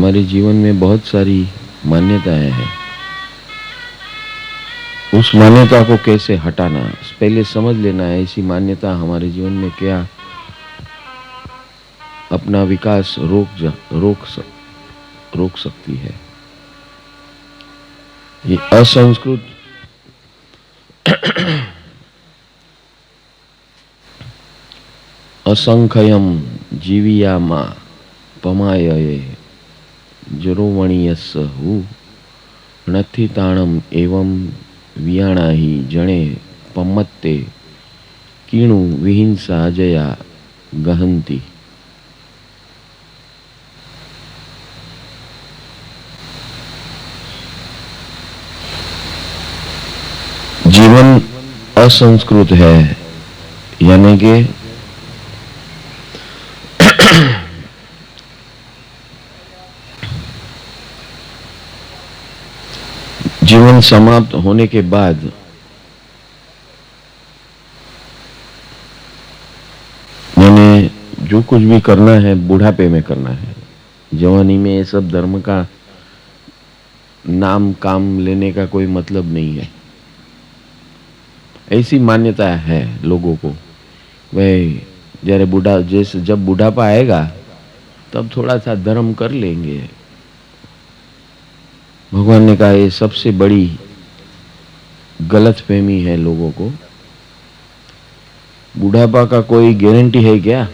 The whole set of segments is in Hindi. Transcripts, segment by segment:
हमारे जीवन में बहुत सारी मान्यताएं हैं। उस मान्यता को कैसे हटाना, पहले समझ लेना है ऐसी मान्यता हमारे जीवन में क्या अपना विकास रोक सकती है। ये असंस्कृत असंख्यम जीवियामा पमायये जरोवणीयस्स हु नथि ताणम एवं वियाणाही जणे पम्मत्ते कीणु विहिंसा जया गहंती। जीवन असंस्कृत है, यानी कि जीवन समाप्त होने के बाद मैंने जो कुछ भी करना है बुढ़ापे में करना है। जवानी में ये सब धर्म का नाम काम लेने का कोई मतलब नहीं है। ऐसी मान्यता है लोगों को। वह जैसे जब बुढ़ापा आएगा तब थोड़ा सा धर्म कर लेंगे। भगवान ने कहा ये सबसे बड़ी गलतफहमी है लोगों को। बुढ़ापा का कोई गारंटी है क्या?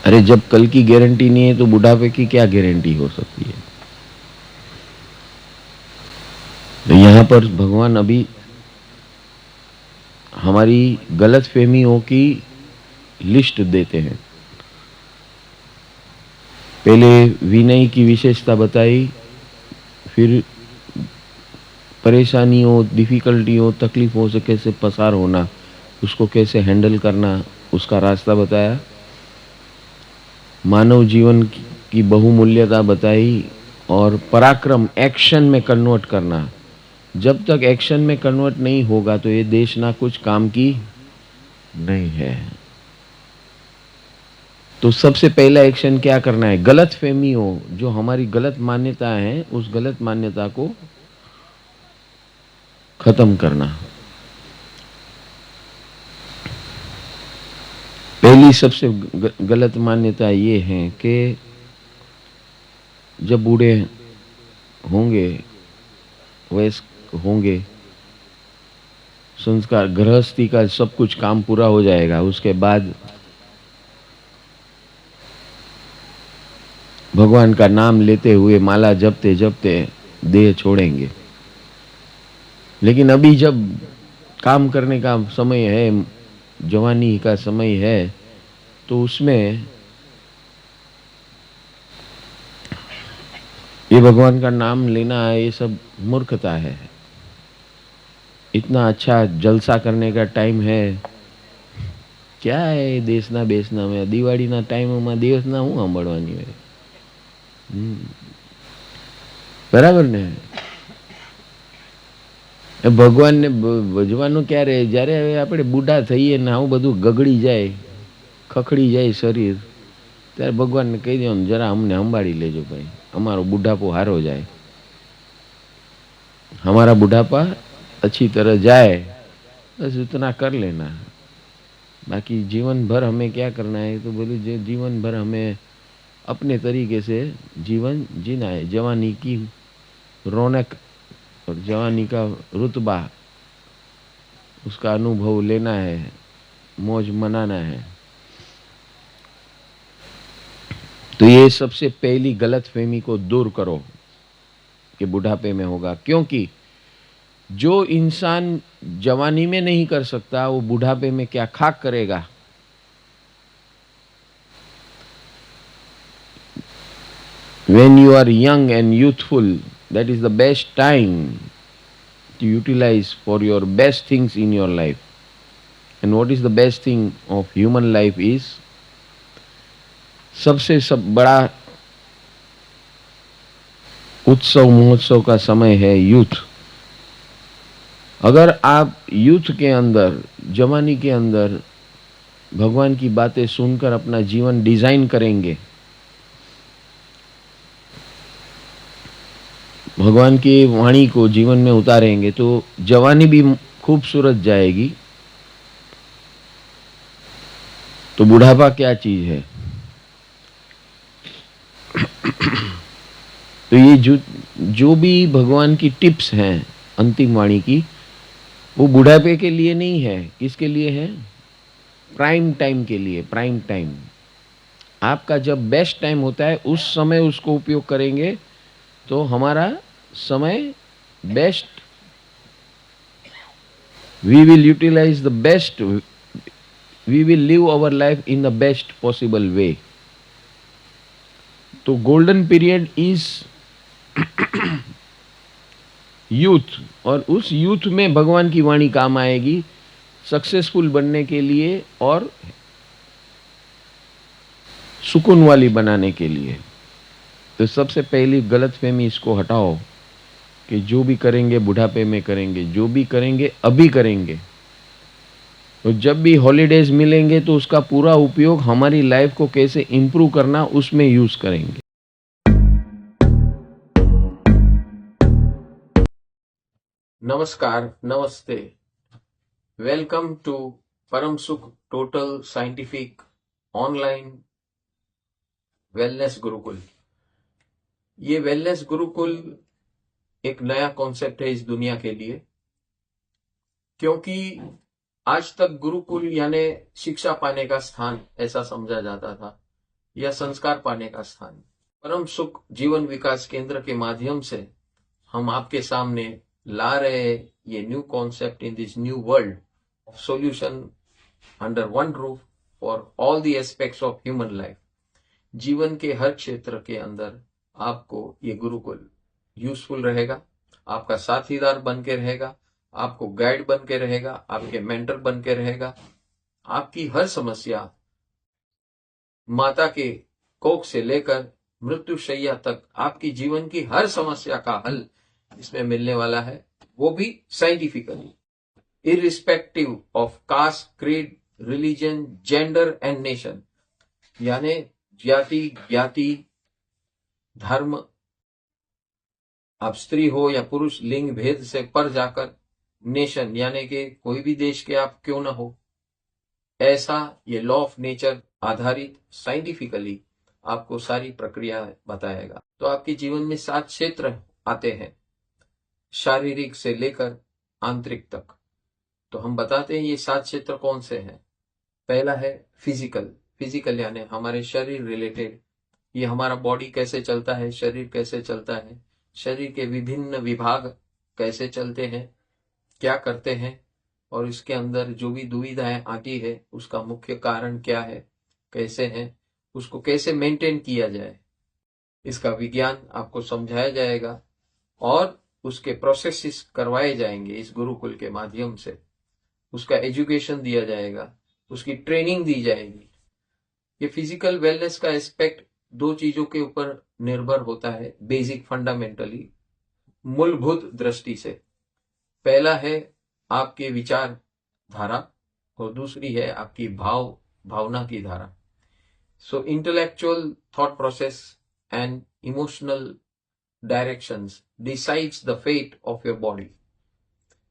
अरे जब कल की गारंटी नहीं है तो बुढ़ापे की क्या गारंटी हो सकती है? तो यहां पर भगवान अभी हमारी गलतफहमियों की लिस्ट देते हैं। पहले विनय की विशेषता बताई, फिर परेशानियों, डिफिकल्टियों, तकलीफों से कैसे पसार होना, उसको कैसे हैंडल करना, उसका रास्ता बताया। मानव जीवन की बहुमूल्यता बताई और पराक्रम एक्शन में कन्वर्ट करना। जब तक एक्शन में कन्वर्ट नहीं होगा तो ये देश ना कुछ काम की नहीं है। तो सबसे पहला एक्शन क्या करना है? गलत फहमियों, जो हमारी गलत मान्यता है, उस गलत मान्यता को खत्म करना। पहली सबसे गलत मान्यता ये है कि जब बूढ़े होंगे, वयस्क होंगे, संस्कार गृहस्थी का सब कुछ काम पूरा हो जाएगा, उसके बाद भगवान का नाम लेते हुए माला जपते जपते देह छोड़ेंगे। लेकिन अभी जब काम करने का समय है, जवानी का समय है, तो उसमें ये भगवान का नाम लेना, ये सब मूर्खता है। इतना अच्छा जलसा करने का टाइम है, क्या है देशना बेसना में, दिवाड़ी ना टाइम में देशना हूँ सांभळવાની હોય। बराबर ने? ભગવાનને ભજવાનું ક્યારે? જ્યારે હવે આપણે બુઢા થઈએ ને આવું બધું ગગડી જાય, ખખડી જાય શરીર, ત્યારે ભગવાનને કહી દેવાનું જરા અમને સંભાળી લેજો ભાઈ, અમારો બુઢાપો હારો જાય, हमारा बुढ़ापा अच्छी तरह जाए, बस उतना कर लेना। बाकी जीवन भर हमें क्या करना है? तो बोले जीवन भर हमें अपने तरीके से जीवन जीना है। जवानी की रौनक और जवानी का रुतबा, उसका अनुभव लेना है, मौज मनाना है। तो ये सबसे पहली गलतफहमी को दूर करो कि बुढ़ापे में होगा, क्योंकि जो इंसान जवानी में नहीं कर सकता वो बुढ़ापे में क्या खाक करेगा। When you are young and youthful, that is the best time to utilize for your best things in your life. And what is the best thing of human life is, सबसे बड़ा उत्सव महोत्सव का समय है यूथ। अगर आप यूथ के अंदर, जवानी के अंदर भगवान की बातें सुनकर अपना जीवन डिजाइन करेंगे भगवान की वाणी को जीवन में उतारेंगे तो जवानी भी खूबसूरत जाएगी। तो बुढ़ापा क्या चीज है? तो ये जो भी भगवान की टिप्स हैं अंतिम वाणी की, वो बुढ़ापे के लिए नहीं है। किसके लिए है? प्राइम टाइम के लिए। प्राइम टाइम, आपका जब बेस्ट टाइम होता है उस समय उसको उपयोग करेंगे तो हमारा समय best, we will utilize the best, we will live our life in the best possible way. तो गोल्डन पीरियड इज यूथ, और उस यूथ में भगवान की वाणी काम आएगी सक्सेसफुल बनने के लिए और सुकून वाली बनाने के लिए। तो सबसे पहली गलतफहमी इसको हटाओ कि जो भी करेंगे बुढ़ापे में करेंगे, जो भी करेंगे अभी करेंगे। तो जब भी हॉलीडेज मिलेंगे तो उसका पूरा उपयोग हमारी लाइफ को कैसे इंप्रूव करना उसमें यूज करेंगे। नमस्कार, नमस्ते, वेलकम टू परम सुख total scientific online wellness Gurukul. ये वेलनेस गुरुकुल एक नया कॉन्सेप्ट है इस दुनिया के लिए, क्योंकि आज तक गुरुकुल यानी शिक्षा पाने का स्थान ऐसा समझा जाता था, या संस्कार पाने का स्थान। परम सुख जीवन विकास केंद्र के माध्यम से हम आपके सामने ला रहे ये new concept in this new world of solution under one roof for all the aspects of human life. जीवन के हर क्षेत्र के अंदर आपको ये गुरुकुल यूजफुल रहेगा, आपका साथीदार बन के रहेगा, आपको गाइड बन के रहेगा, आपके मेंटर बन के रहेगा। आपकी हर समस्या, माता के कोख से लेकर मृत्यु शैया तक, आपकी जीवन की हर समस्या का हल इसमें मिलने वाला है, वो भी scientifically, irrespective of caste, creed, religion, gender and nation. यानी जाति, ज्ञाति, धर्म, आप स्त्री हो या पुरुष, लिंग भेद से पर जाकर नेशन यानी कि कोई भी देश के आप क्यों ना हो, ऐसा ये लॉ ऑफ नेचर आधारित साइंटिफिकली आपको सारी प्रक्रिया बताएगा। तो आपके जीवन में 7 क्षेत्र आते हैं, शारीरिक से लेकर आंतरिक तक। तो हम बताते हैं ये 7 क्षेत्र कौन से हैं। पहला है फिजिकल। फिजिकल यानी हमारे शरीर रिलेटेड, ये हमारा बॉडी कैसे चलता है, शरीर कैसे चलता है, शरीर के विभिन्न विभाग कैसे चलते हैं, क्या करते हैं, और इसके अंदर जो भी दुविधाएं आती है उसका मुख्य कारण क्या है, कैसे है, उसको कैसे मेंटेन किया जाए, इसका विज्ञान आपको समझाया जाएगा और उसके प्रोसेसेस करवाए जाएंगे इस गुरुकुल के माध्यम से। उसका एजुकेशन दिया जाएगा, उसकी ट्रेनिंग दी जाएगी। ये फिजिकल वेलनेस का एस्पेक्ट 2 चीजों के ऊपर निर्भर होता है, बेसिक फंडामेंटली, मूलभूत दृष्टि से। पहला है आपके विचार धारा और दूसरी है आपकी भावना की धारा। So intellectual thought process and emotional directions decides the fate of your body,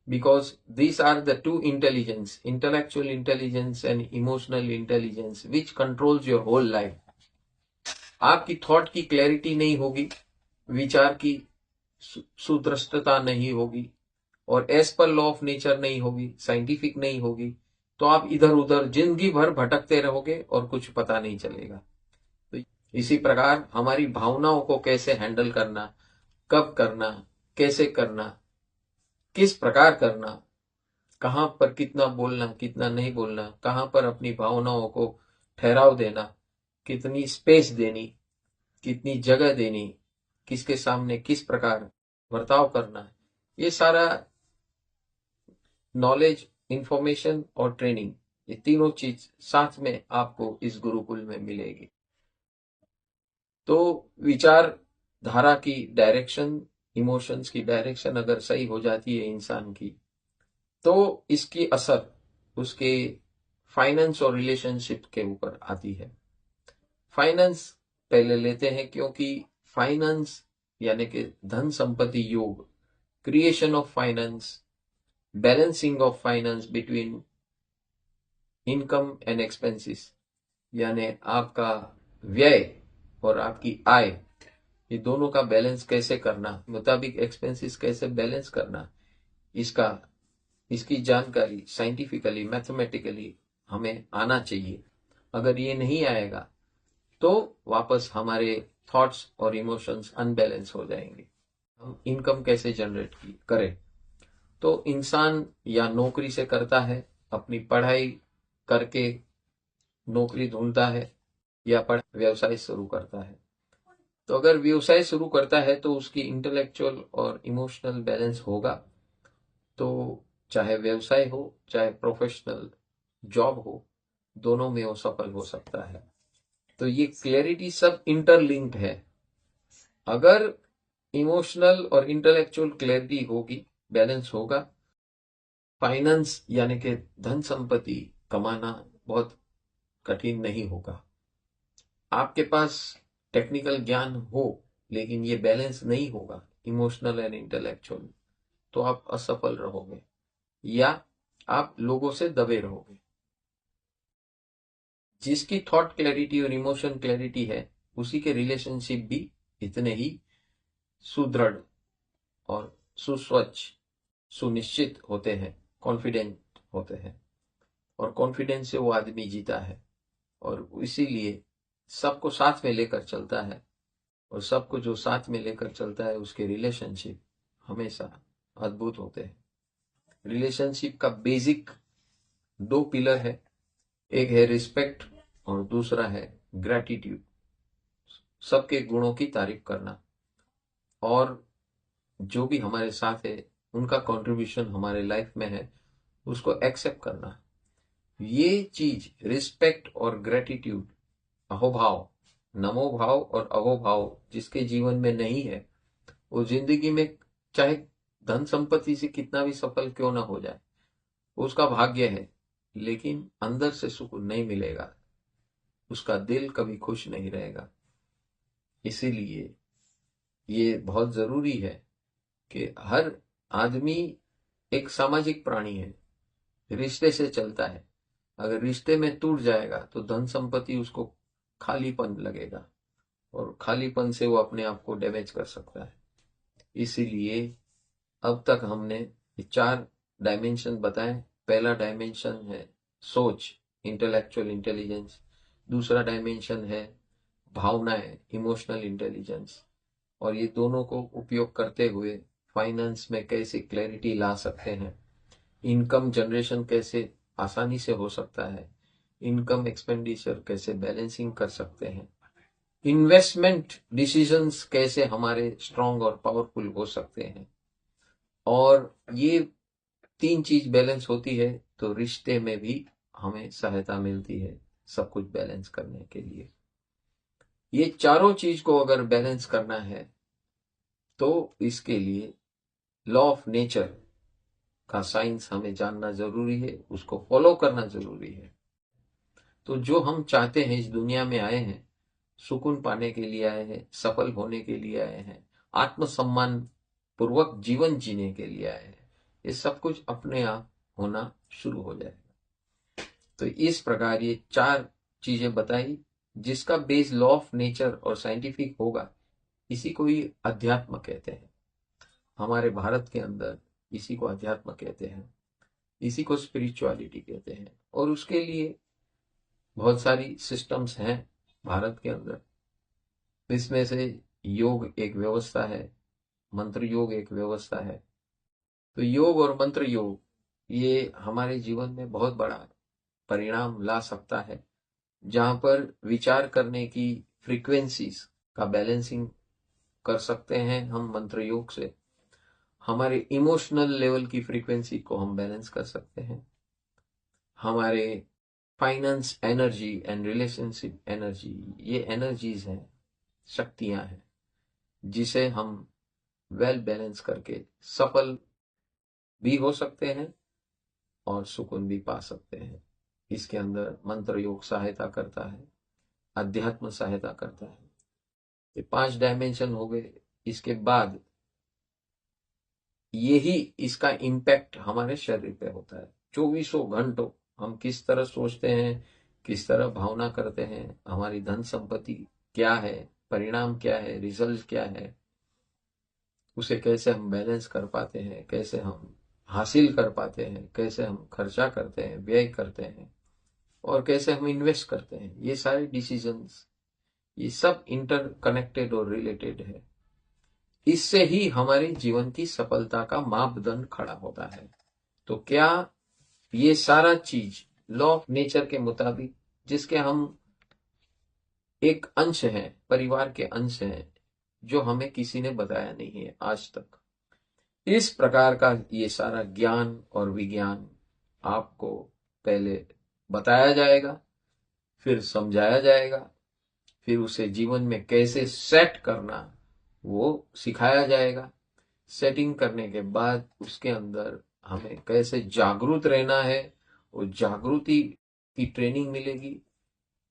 because these are the two intelligence, intellectual intelligence and emotional intelligence, which controls your whole life। आपकी थॉट की क्लैरिटी नहीं होगी, विचार की सुदृढ़ता नहीं होगी, और as per law of nature नहीं होगी, साइंटिफिक नहीं होगी, तो आप इधर उधर जिंदगी भर भटकते रहोगे और कुछ पता नहीं चलेगा। तो इसी प्रकार हमारी भावनाओं को कैसे हैंडल करना, कब करना, कैसे करना, किस प्रकार करना, कहां पर कितना बोलना, कितना नहीं बोलना, कहां पर अपनी भावनाओं को ठहराव देना, कितनी स्पेस देनी, कितनी जगह देनी, किसके सामने किस प्रकार बर्ताव करना, ये सारा नॉलेज, इंफॉर्मेशन और ट्रेनिंग, ये तीनों चीज साथ में आपको इस गुरुकुल में मिलेगी। तो विचार धारा की डायरेक्शन, इमोशंस की डायरेक्शन अगर सही हो जाती है इंसान की, तो इसकी असर उसके फाइनेंस और रिलेशनशिप के ऊपर आती है। फाइनेंस पहले लेते हैं, क्योंकि फाइनेंस यानी कि धन संपत्ति योग, creation of finance, balancing of finance between income and expenses, यानी आपका व्यय और आपकी आय, ये दोनों का बैलेंस कैसे करना, मुताबिक एक्सपेंसेस कैसे बैलेंस करना, इसकी जानकारी साइंटिफिकली, मैथमेटिकली हमें आना चाहिए। अगर ये नहीं आएगा तो वापस हमारे थॉट्स और इमोशंस अनबैलेंस हो जाएंगे। हम इनकम कैसे जनरेट करें, तो इंसान या नौकरी से करता है, अपनी पढ़ाई करके नौकरी ढूंढता है, या व्यवसाय शुरू करता है। तो अगर व्यवसाय शुरू करता है तो उसकी इंटेलेक्चुअल और इमोशनल बैलेंस होगा, तो चाहे व्यवसाय हो चाहे प्रोफेशनल जॉब हो, दोनों में वो सफल हो सकता है। तो ये क्लैरिटी सब इंटरलिंक्ड है। अगर इमोशनल और इंटेलेक्चुअल क्लैरिटी होगी, बैलेंस होगा, फाइनेंस यानी कि धन संपत्ति कमाना बहुत कठिन नहीं होगा। आपके पास टेक्निकल ज्ञान हो लेकिन ये बैलेंस नहीं होगा, इमोशनल एंड इंटेलेक्चुअल, तो आप असफल रहोगे या आप लोगों से दबे रहोगे। जिसकी थॉट क्लैरिटी और इमोशन क्लैरिटी है, उसी के रिलेशनशिप भी इतने ही सुदृढ़ और सुस्वच्छ, सुनिश्चित होते हैं, कॉन्फिडेंट होते हैं, और कॉन्फिडेंस से वो आदमी जीता है, और इसीलिए सबको साथ में लेकर चलता है, और सबको जो साथ में लेकर चलता है उसके रिलेशनशिप हमेशा अद्भुत होते हैं। रिलेशनशिप का बेसिक 2 पिलर है, एक है रिस्पेक्ट और दूसरा है ग्रैटिट्यूड, सबके गुणों की तारीफ करना, और जो भी हमारे साथ है उनका कंट्रीब्यूशन हमारे लाइफ में है उसको एक्सेप्ट करना। ये चीज रिस्पेक्ट और ग्रैटिट्यूड, अहोभाव, नमोभाव और अहोभाव जिसके जीवन में नहीं है, वो जिंदगी में चाहे धन संपत्ति से कितना भी सफल क्यों ना हो जाए, उसका भाग्य है, लेकिन अंदर से सुकून नहीं मिलेगा, उसका दिल कभी खुश नहीं रहेगा। इसीलिए ये बहुत जरूरी है कि हर आदमी एक सामाजिक प्राणी है, रिश्ते से चलता है। अगर रिश्ते में टूट जाएगा तो धन संपत्ति उसको खालीपन लगेगा, और खालीपन से वो अपने आप को डैमेज कर सकता है। इसीलिए अब तक हमने ये 4 डायमेंशन बताए। पहला डायमेंशन है सोच, इंटेलेक्चुअल इंटेलिजेंस। दूसरा डायमेंशन है भावनाएं, इमोशनल इंटेलिजेंस, और ये दोनों को उपयोग करते हुए फाइनेंस में कैसे क्लैरिटी ला सकते हैं, इनकम जनरेशन कैसे आसानी से हो सकता है, इनकम एक्सपेंडिचर कैसे बैलेंसिंग कर सकते हैं, इन्वेस्टमेंट डिसीजंस कैसे हमारे स्ट्रांग और पावरफुल हो सकते हैं, और ये 3 चीज बैलेंस होती है तो रिश्ते में भी हमें सहायता मिलती है सब कुछ बैलेंस करने के लिए। ये चारों चीज को अगर बैलेंस करना है तो इसके लिए लॉ ऑफ नेचर का साइंस हमें जानना जरूरी है, उसको फॉलो करना जरूरी है। तो जो हम चाहते हैं, इस दुनिया में आए हैं, सुकून पाने के लिए आए हैं, सफल होने के लिए आए हैं, आत्मसम्मान पूर्वक जीवन जीने के लिए आए हैं, ये सब कुछ अपने आप होना शुरू हो जाएगा। तो इस प्रकार ये 4 चीजें बताई, जिसका बेस लॉ ऑफ नेचर और साइंटिफिक होगा, इसी को ही अध्यात्म कहते हैं। हमारे भारत के अंदर इसी को अध्यात्म कहते हैं, इसी को स्पिरिचुअलिटी कहते हैं, और उसके लिए बहुत सारी सिस्टम्स हैं भारत के अंदर। इसमें से योग एक व्यवस्था है, मंत्र योग एक व्यवस्था है। तो योग और मंत्र योग ये हमारे जीवन में बहुत बड़ा परिणाम ला सकता है, जहां पर विचार करने की फ्रीक्वेंसीज का बैलेंसिंग कर सकते हैं हम मंत्र योग से। हमारे इमोशनल लेवल की फ्रीक्वेंसी को हम बैलेंस कर सकते हैं। हमारे finance energy and relationship energy, ये एनर्जीज हैं, शक्तियां हैं, जिसे हम वेल बैलेंस करके सफल भी हो सकते हैं और सुकून भी पा सकते हैं। इसके अंदर मंत्र योग सहायता करता है, अध्यात्म सहायता करता है। ये 5 डायमेंशन हो गए, इसके बाद यही इसका इम्पैक्ट हमारे शरीर पे होता है। 24 घंटों हम किस तरह सोचते हैं, किस तरह भावना करते हैं, हमारी धन संपत्ति क्या है, परिणाम क्या है, रिजल्ट क्या है, उसे कैसे हम बैलेंस कर पाते हैं, कैसे हम हासिल कर पाते हैं, कैसे हम खर्चा करते हैं, व्यय करते हैं, और कैसे हम इन्वेस्ट करते हैं, ये सारे डिसीजंस, ये सब इंटरकनेक्टेड और रिलेटेड है। इससे ही हमारे जीवन की सफलता का मापदंड खड़ा होता है। तो क्या ये सारा चीज लॉ ऑफ नेचर के मुताबिक, जिसके हम एक अंश हैं, परिवार के अंश हैं, जो हमें किसी ने बताया नहीं है आज तक, इस प्रकार का ये सारा ज्ञान और विज्ञान आपको पहले बताया जाएगा, फिर समझाया जाएगा, फिर उसे जीवन में कैसे सेट करना वो सिखाया जाएगा। सेटिंग करने के बाद उसके अंदर हमें कैसे जागरूक रहना है, वो जागृति की ट्रेनिंग मिलेगी।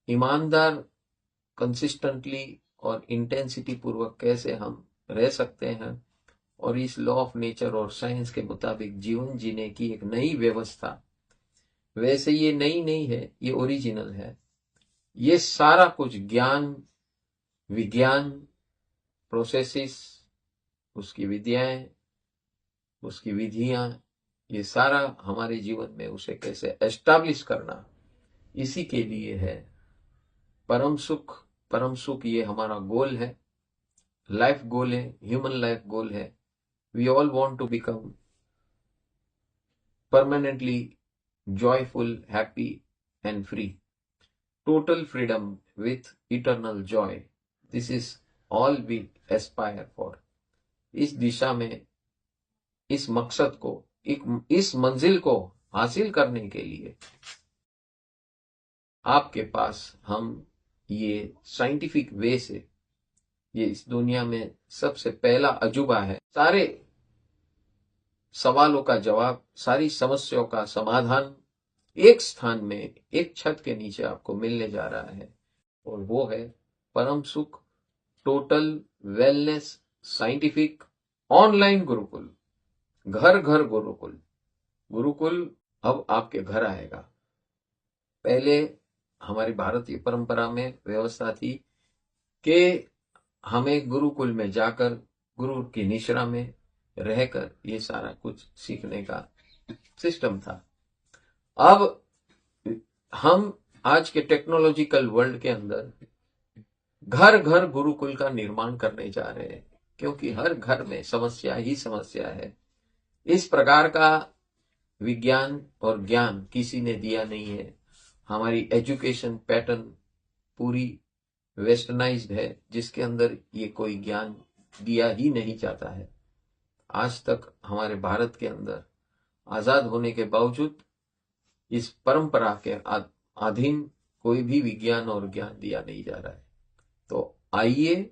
ईमानदार, कंसिस्टेंटली और इंटेंसिटी पूर्वक कैसे हम रह सकते हैं, और इस लॉ ऑफ नेचर और साइंस के मुताबिक जीवन जीने की एक नई व्यवस्था। वैसे ये नई नहीं है, ये ओरिजिनल है। ये सारा कुछ ज्ञान, विज्ञान, प्रोसेसेस, उसकी विद्याएं, उसकी विधियां, ये सारा हमारे जीवन में उसे कैसे एस्टैब्लिश करना, इसी के लिए है। परम सुख, परम सुख ये हमारा गोल है, लाइफ गोल है, ह्यूमन लाइफ गोल है। We all want to become permanently joyful, happy and free. Total freedom with eternal joy. This is all we aspire for. इस दिशा में, इस मकसद को, इस मंजिल को हासिल करने के लिए आपके पास हम ये साइंटिफिक वे से, ये इस दुनिया में सबसे पहला अजूबा है। सारे सवालों का जवाब, सारी समस्याओं का समाधान एक स्थान में, एक छत के नीचे आपको मिलने जा रहा है, और वो है परम सुख, total wellness scientific online Gurukul. घर घर गुरुकुल। गुरुकुल अब आपके घर आएगा। पहले हमारी भारतीय परंपरा में व्यवस्था थी कि हमें गुरुकुल में जाकर, गुरु की निश्रा में रहकर ये सारा कुछ सीखने का सिस्टम था। अब हम आज के टेक्नोलॉजिकल वर्ल्ड के अंदर घर घर गुरुकुल का निर्माण करने जा रहे हैं, क्योंकि हर घर में समस्या ही समस्या है। इस प्रकार का विज्ञान और ज्ञान किसी ने दिया नहीं है। हमारी एजुकेशन पैटर्न पूरी वेस्टर्नाइज्ड है, जिसके अंदर ये कोई ज्ञान दिया ही नहीं जाता है। आज तक हमारे भारत के अंदर आजाद होने के बावजूद इस परंपरा के अधीन कोई भी विज्ञान और ज्ञान दिया नहीं जा रहा है। तो आइए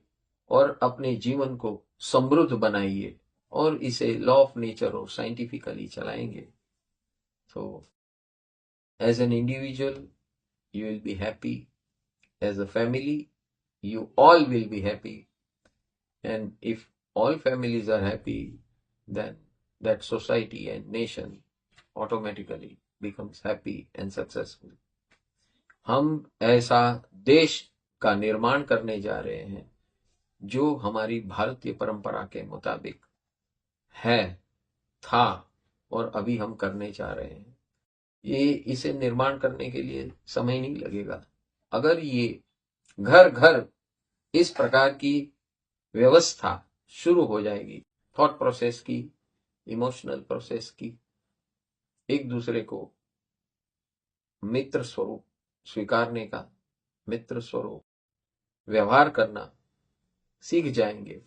और अपने जीवन को समृद्ध बनाइए, और इसे लॉ ऑफ नेचर और साइंटिफिकली चलाएंगे। तो as an individual you will be happy, as a family you all will be happy, and if all families are happy, then that society and nation automatically becomes happy and successful. हम ऐसा देश का निर्माण करने जा रहे हैं जो हमारी भारतीय परंपरा के मुताबिक है, था, और अभी हम करने जा रहे हैं। ये इसे निर्माण करने के लिए समय नहीं लगेगा। अगर ये घर घर इस प्रकार की व्यवस्था शुरू हो जाएगी, थॉट प्रोसेस की, इमोशनल प्रोसेस की, एक दूसरे को मित्र स्वरूप स्वीकारने का, मित्र स्वरूप व्यवहार करना सीख जाएंगे,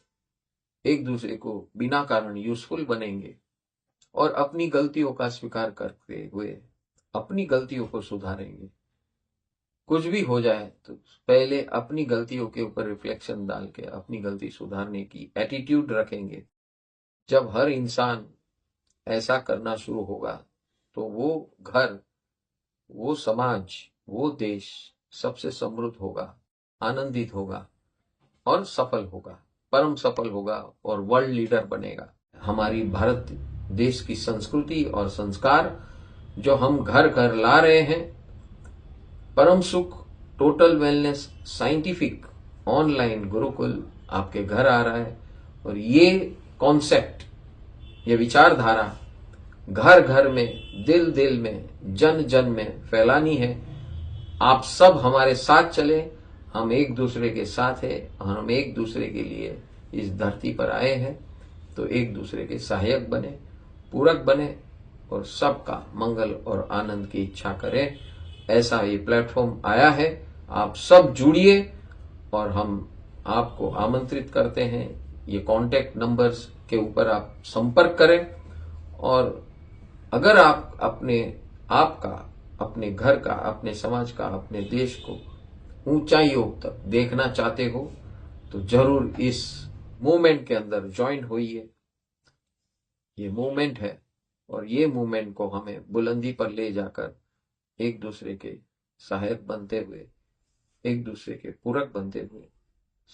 एक दूसरे को बिना कारण यूजफुल बनेंगे, और अपनी गलतियों का स्वीकार करते हुए अपनी गलतियों को सुधारेंगे। कुछ भी हो जाए तो पहले अपनी गलतियों के ऊपर रिफ्लेक्शन डाल के अपनी गलती सुधारने की एटीट्यूड रखेंगे। जब हर इंसान ऐसा करना शुरू होगा तो वो घर, वो समाज, वो देश सबसे समृद्ध होगा, आनंदित होगा और सफल होगा। परम सफल होगा और वर्ल्ड लीडर बनेगा। हमारी भारत देश की संस्कृति और संस्कार जो हम घर घर ला रहे हैं, परम सुख total wellness scientific online Gurukul आपके घर आ रहा है, और ये कॉन्सेप्ट, ये विचारधारा घर घर में, दिल दिल में, जन जन में फैलानी है। आप सब हमारे साथ चले, हम एक दूसरे के साथ हैं और हम एक दूसरे के लिए इस धरती पर आए हैं, तो एक दूसरे के सहायक बने, पूरक बने और सबका मंगल और आनंद की इच्छा करें। ऐसा ये प्लेटफॉर्म आया है, आप सब जुड़िए और हम आपको आमंत्रित करते हैं। ये कांटेक्ट नंबर्स के ऊपर आप संपर्क करें, और अगर आप अपने घर का, अपने समाज का, अपने देश को ऊंचाइयों तक देखना चाहते हो, तो जरूर इस मूवमेंट के अंदर ज्वाइन होइए। ये मूवमेंट है और ये मूवमेंट को हमें बुलंदी पर ले जाकर एक दूसरे के सहायक बनते हुए, एक दूसरे के पूरक बनते हुए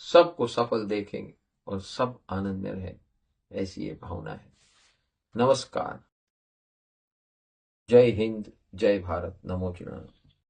सबको सफल देखेंगे और सब आनंद में रहें, ऐसी ये भावना है। नमस्कार, जय हिंद, जय भारत, नमो चिराग।